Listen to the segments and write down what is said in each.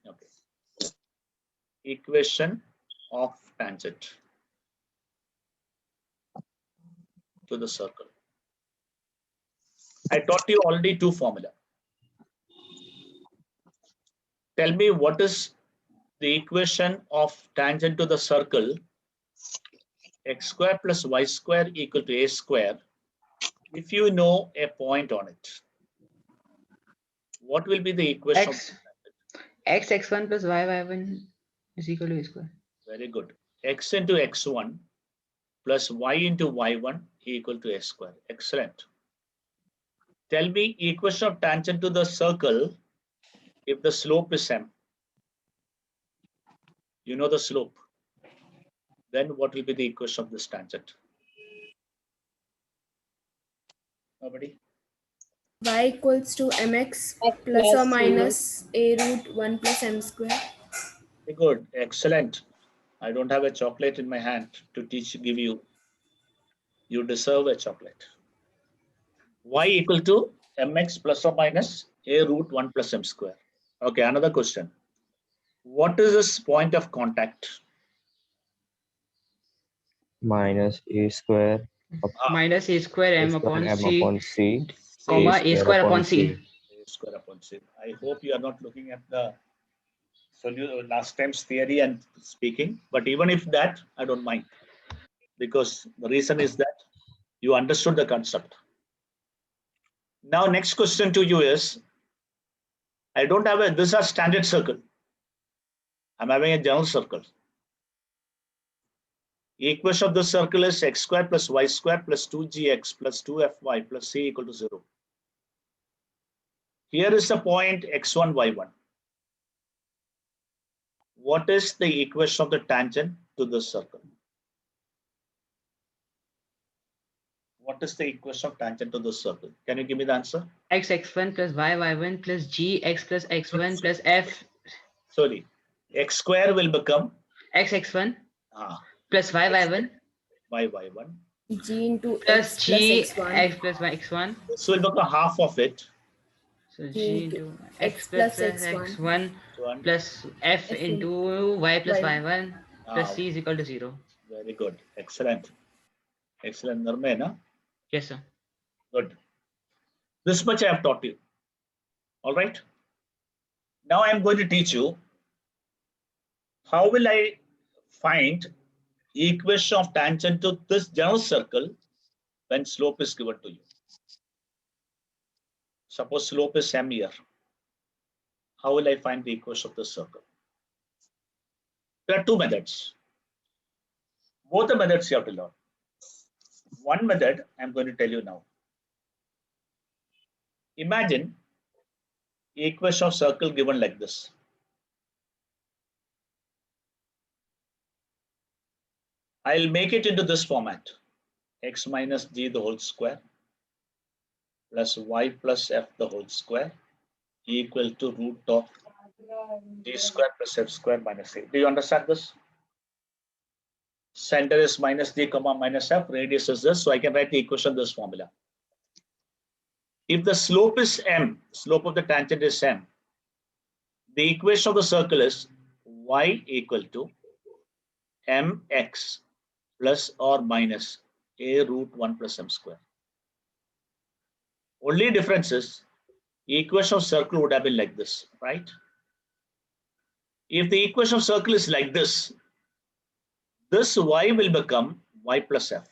Okay. Equation of tangent to the circle. I taught you already two formula. Tell me what is the equation of tangent to the circle. X square plus y square equal to a square. If you know a point on it, what will be the equation of X x1 plus y1 is equal to a square. very good. X into x1 plus y into y1 equal to a square. Excellent. Tell me equation of tangent to the circle if the slope is m. You know the slope. Then what will be the equation of this tangent? Nobody? Y equals to mx X plus or plus minus a root 1 plus m square. Very good. Excellent. I don't have a chocolate in my hand to give you. You deserve a chocolate. Y equal to mx plus or minus a root 1 plus m square. Okay, another question. What is this point of contact? minus a square Minus a square a m square upon m c, upon c comma a square upon c. A square upon c. I hope you are not looking at the last time's theory and speaking, but even if that, I don't mind, because the reason is that you understood the concept. Now, next question to you is, I don't have this is a standard circle. I'm having a general circle. Equation of the circle is x square plus y square plus 2gx plus 2fy plus c equal to 0. Here is the point x1, y1. What is the equation of the tangent to this circle? What is the equation of tangent to this circle? Can you give me the answer? X1 plus y1 plus gx plus x1 plus f. Sorry, x square will become X1 ah, plus y1 y1. G into plus x plus g x1. x plus y1. This will become half of it. So G g into into x x plus plus x1. x1 One. plus f F into y plus y. y1 plus c is equal to 0. Very good. Excellent. Excellent, Nirmay. Yes, sir. Good. This much I have taught you. All right. Now I am going to teach you how will I find equation of tangent to this general circle when slope is given to you. Suppose slope is m here. How will I find the equation of the circle? There are two methods. Both the methods you have to learn. One method I'm going to tell you now. Imagine equation of circle given like this. I'll make it into this format. X minus g the whole square plus y plus f the whole square equal to root of g square plus f square minus a. Do you understand this? Center is minus g comma minus f, radius is this, so I can write the equation this formula. If the slope is m, slope of the tangent is m, the equation of the circle is y equal to mx plus or minus a root 1 plus m square. Only difference is equation of circle would have been like this, right? If the equation of circle is like this y will become y plus f.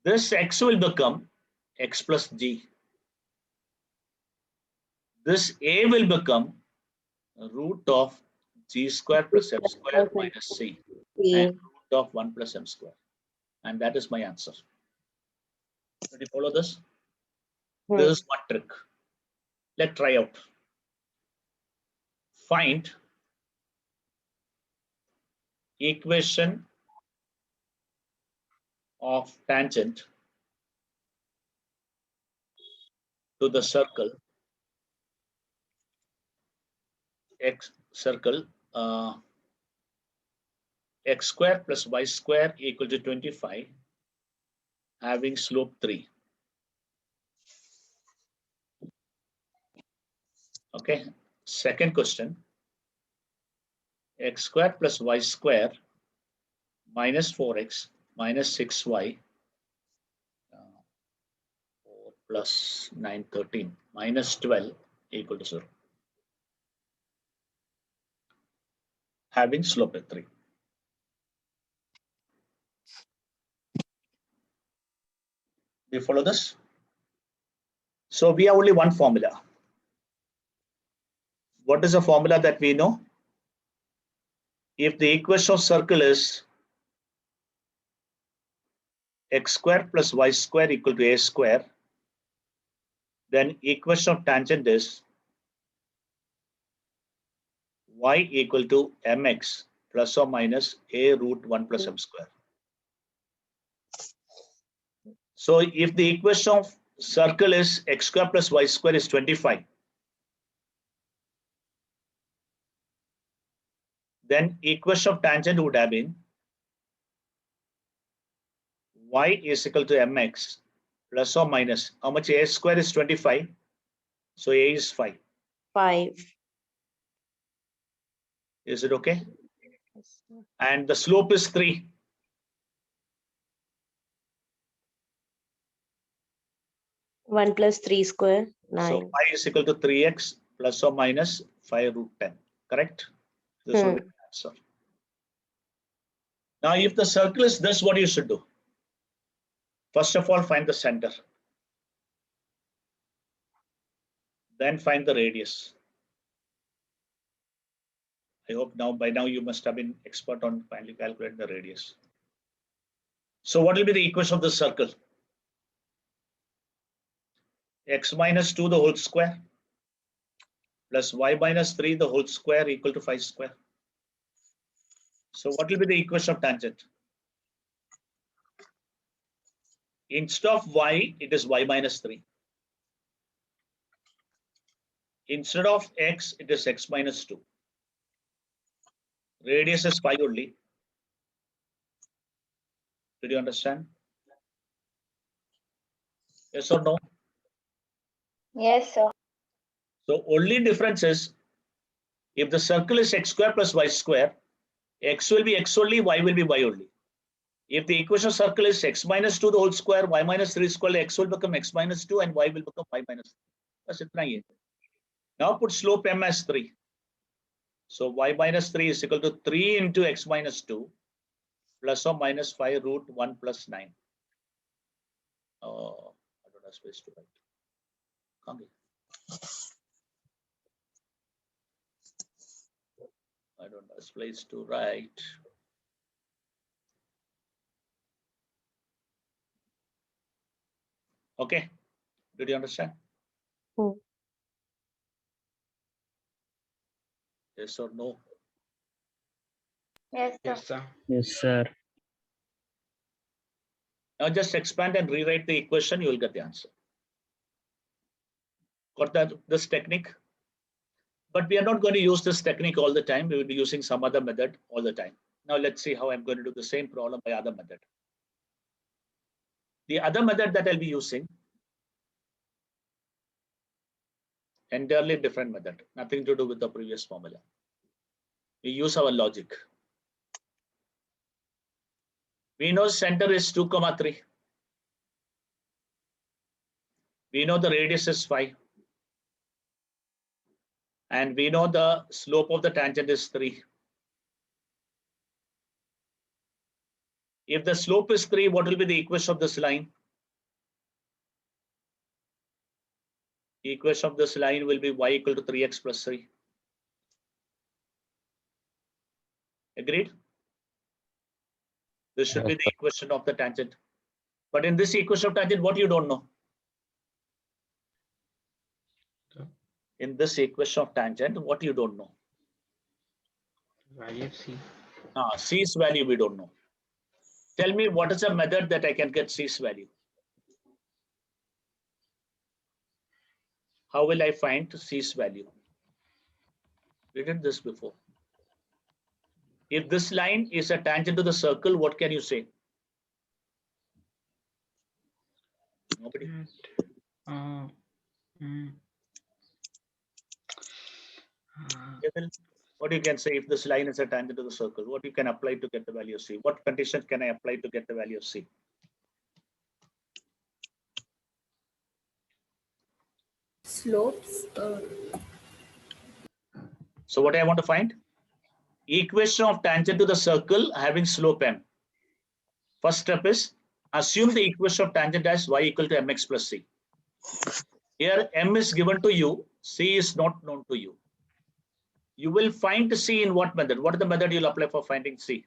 This x will become x plus g. This a will become root of g square plus f square minus c and root of 1 plus m square. And that is my answer. Did you follow this? This is one trick. Let's try out. Find equation of tangent to the circle x circle x square plus y square equal to 25 having slope 3. Okay. Second question. X squared plus y square minus 4x minus 6y 4 plus 9, 13 minus 12 equal to 0. Having slope at 3. Do you follow this? So we have only one formula. What is the formula that we know? If the equation of circle is x square plus y square equal to a square, then equation of tangent is y equal to mx plus or minus a root 1 plus m square. So if the equation of circle is x square plus y square is 25, then equation of tangent would have been y is equal to mx plus or minus, how much? A square is 25, so a is 5. 5. Is it okay? And the slope is 3. 1 plus 3 square, 9. So y is equal to 3x plus or minus 5 root 10. Correct? This will be the answer. Now, if the circle is this, what you should do? First of all, find the center. Then find the radius. I hope now by now you must have been expert on finally calculating the radius. So what will be the equation of the circle? X minus 2 the whole square plus y minus 3 the whole square equal to 5 square. So what will be the equation of tangent? Instead of y, it is y minus 3. Instead of x, it is x minus 2. Radius is 5 only. Did you understand? Yes or no? Yes, sir. So only difference is if the circle is x square plus y square, x will be x only, y will be y only. If the equation of circle is x minus 2 the whole square, y minus 3 square, x will become x minus 2 and y will become y minus 3. That's it. Now put slope m as 3. So y minus 3 is equal to 3 into x minus 2 plus or minus 5 root 1 plus 9. Oh, I don't have space to write. Okay. I don't have space to write. Okay. Did you understand? Yes or no? Yes, sir. Yes, sir. Yes, sir. Now just expand and rewrite the equation, you will get the answer. Got that, this technique? But we are not going to use this technique all the time. We will be using some other method all the time. Now let's see how I'm going to do the same problem by other method. The other method that I'll be using, entirely different method, nothing to do with the previous formula. We use our logic. We know center is 2, 3. We know the radius is 5. And we know the slope of the tangent is 3. If the slope is 3, what will be the equation of this line? The equation of this line will be y equal to 3x plus 3. Agreed? This should be the equation of the tangent. But in this equation of tangent, what you don't know? In this equation of tangent, what you don't know? Value C. C's value we don't know. Tell me what is a method that I can get C's value? How will I find C's value? We did this before. If this line is a tangent to the circle, what can you say? Nobody. Okay, then what you can say if this line is a tangent to the circle, what you can apply to get the value of C? What condition can I apply to get the value of C? Slopes. So what I want to find? Equation of tangent to the circle having slope m. First step is assume the equation of tangent as y equal to mx plus c. Here m is given to you, c is not known to you. You will find c in what method? What is the method you'll apply for finding c?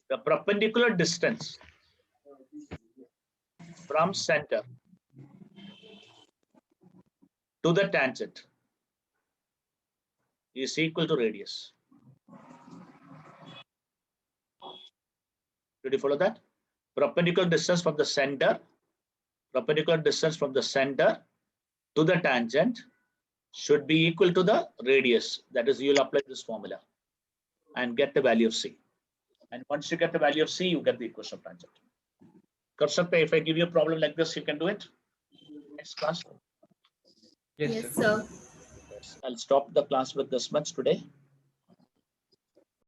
The perpendicular distance from center to the tangent is equal to radius. Did you follow that? Perpendicular distance from the center to the tangent should be equal to the radius. That is, you'll apply this formula and get the value of c. And once you get the value of c, you get the equation of tangent. Karshape, if I give you a problem like this, you can do it. Next class. Yes, sir. I'll stop the class with this much today.